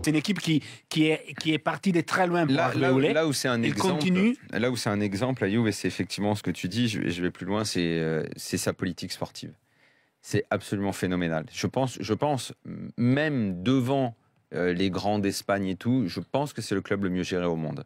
C'est une équipe qui est partie de très loin pour arriver où elle est. Là où c'est un exemple, continue. Là où c'est un exemple, la Juve, et c'est effectivement ce que tu dis, je vais plus loin, c'est sa politique sportive. C'est absolument phénoménal. Je pense même devant les grands d'Espagne et tout, je pense que c'est le club le mieux géré au monde.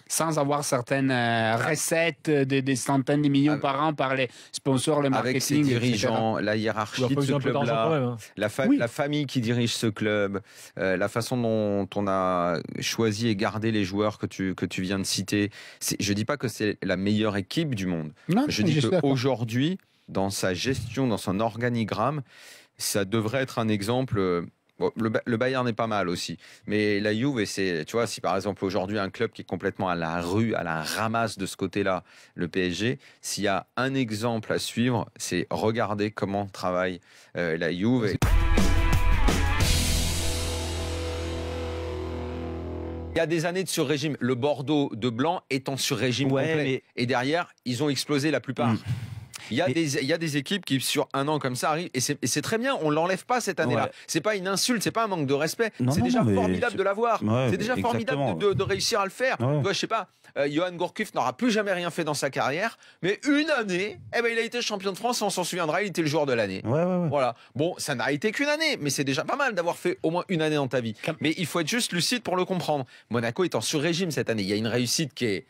Sans avoir certaines recettes des centaines de millions par an par les sponsors, le marketing, avec ses dirigeants, etc. la hiérarchie de ce club-là, la famille qui dirige ce club, la façon dont on a choisi et gardé les joueurs que tu viens de citer. Je ne dis pas que c'est la meilleure équipe du monde. Non, je dis qu'aujourd'hui, dans sa gestion, dans son organigramme, ça devrait être un exemple. Bon, le Bayern est pas mal aussi, mais la Juve, tu vois, si par exemple aujourd'hui un club qui est complètement à la rue, à la ramasse de ce côté-là, le PSG, s'il y a un exemple à suivre, c'est regarder comment travaille la Juve. Il y a des années de sur-régime, le Bordeaux de blanc est en sur-régime complet, et derrière, ils ont explosé la plupart. Il y a des équipes qui, sur un an comme ça, arrivent. Et c'est très bien, on ne l'enlève pas cette année-là. C'est pas une insulte, c'est pas un manque de respect. C'est déjà formidable de l'avoir. C'est déjà formidable de réussir à le faire. Tu vois, je sais pas, Johan Gourcuff n'aura plus jamais rien fait dans sa carrière. Mais une année, il a été champion de France, on s'en souviendra, il était le joueur de l'année. Voilà. Bon, ça n'a été qu'une année, mais c'est déjà pas mal d'avoir fait au moins une année dans ta vie. Mais il faut être juste lucide pour le comprendre. Monaco est en sur-régime cette année. Il y a une réussite qui est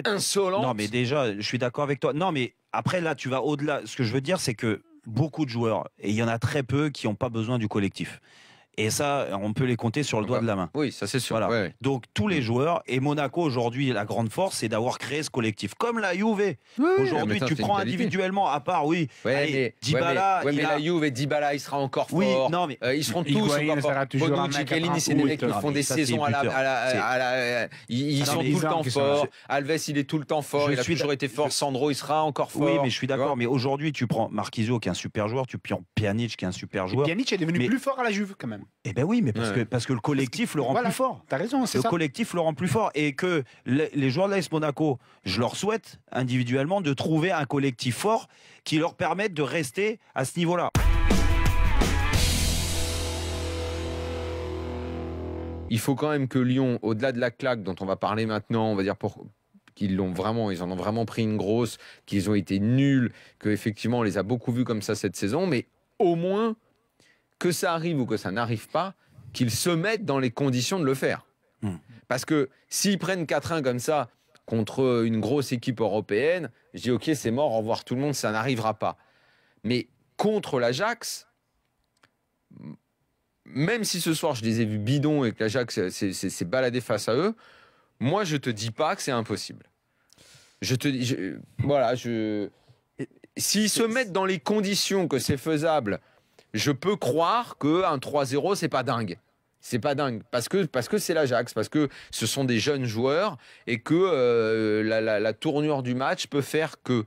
insolente. Non, mais déjà, je suis d'accord avec toi. Non, mais après, là, tu vas au-delà. Ce que je veux dire, c'est que beaucoup de joueurs, et il y en a très peu qui n'ont pas besoin du collectif. Et ça, on peut les compter sur le doigt de la main. Oui, ça c'est sûr. Voilà. Donc tous les joueurs, et Monaco aujourd'hui, la grande force, c'est d'avoir créé ce collectif. Comme la Juve. Aujourd'hui, tu prends individuellement, à part, Dybala. Mais la Juve et Dybala, il sera encore fort. Non, mais ils seront tous encore. Bonucci, Chiellini, c'est des mecs qui font des saisons ils sont tout le temps forts. Alves, il est tout le temps fort. Il a toujours été fort. Sandro, il sera encore fort. Oui, mais je suis d'accord. Mais aujourd'hui, tu prends Marquisio, qui est un super joueur. Tu prends Pjanic, qui est un super joueur. Pjanic est devenu plus fort à la Juve, quand même. Eh ben oui, mais parce que le collectif le rend plus fort. T'as raison, c'est ça. Le collectif le rend plus fort, et que les joueurs de l'AS Monaco, je leur souhaite individuellement de trouver un collectif fort qui leur permette de rester à ce niveau-là. Il faut quand même que Lyon, au-delà de la claque dont on va parler maintenant, on va dire ils en ont vraiment pris une grosse, qu'ils ont été nuls, qu'effectivement on les a beaucoup vus comme ça cette saison, mais au moins que ça arrive ou que ça n'arrive pas, qu'ils se mettent dans les conditions de le faire. Parce que s'ils prennent 4-1 comme ça contre une grosse équipe européenne, je dis ok, c'est mort, au revoir tout le monde, ça n'arrivera pas. Mais contre l'Ajax, même si ce soir je les ai vus bidons et que l'Ajax s'est baladé face à eux, moi je te dis pas que c'est impossible. S'ils se mettent dans les conditions que c'est faisable, je peux croire qu'un 3-0, c'est pas dingue. C'est pas dingue. Parce que c'est l'Ajax, parce que ce sont des jeunes joueurs et que la tournure du match peut faire que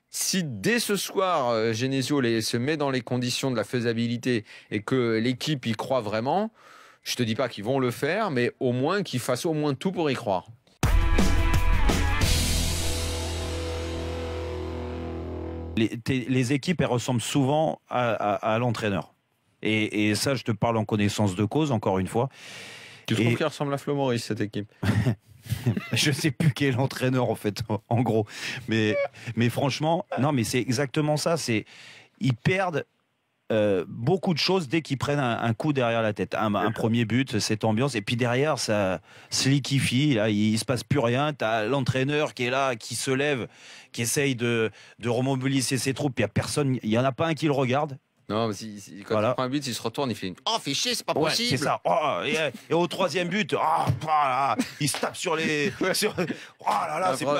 si dès ce soir, Genesio se met dans les conditions de la faisabilité et que l'équipe y croit vraiment, je te dis pas qu'ils vont le faire, mais au moins qu'ils fassent au moins tout pour y croire. Les équipes, elles ressemblent souvent à l'entraîneur. Et ça, je te parle en connaissance de cause, encore une fois. Tu trouves qu'elle ressemble à Flo Maurice, cette équipe? Je sais plus qui est l'entraîneur, en fait, en gros. Mais franchement, non, mais c'est exactement ça. Ils perdent beaucoup de choses dès qu'ils prennent un coup derrière la tête. Un premier but, cette ambiance, et puis derrière, ça se liquifie. Là, il se passe plus rien. T'as l'entraîneur qui est là, qui se lève, qui essaye de remobiliser ses troupes. Il y a personne, il y en a pas un qui le regarde. Non, mais quand il prend un but, il se retourne, il fait une... Oh, fais chier, c'est pas possible. C'est ça. Oh, et au troisième but, il se tape sur les...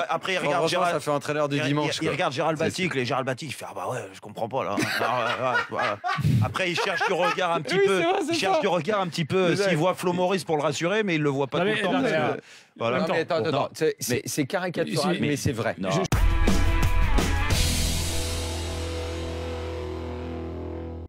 Après, il regarde Gérald... Ça fait entraîneur du dimanche. Il regarde Gérald Batic. Et Gérald Batic, il fait « Ah bah ouais, je comprends pas, là. » Après, il cherche du regard un petit peu. Il cherche du regard un petit peu. S'il voit Flo Maurice pour le rassurer, mais il le voit pas tout le temps. Attends. C'est caricatural, mais c'est vrai.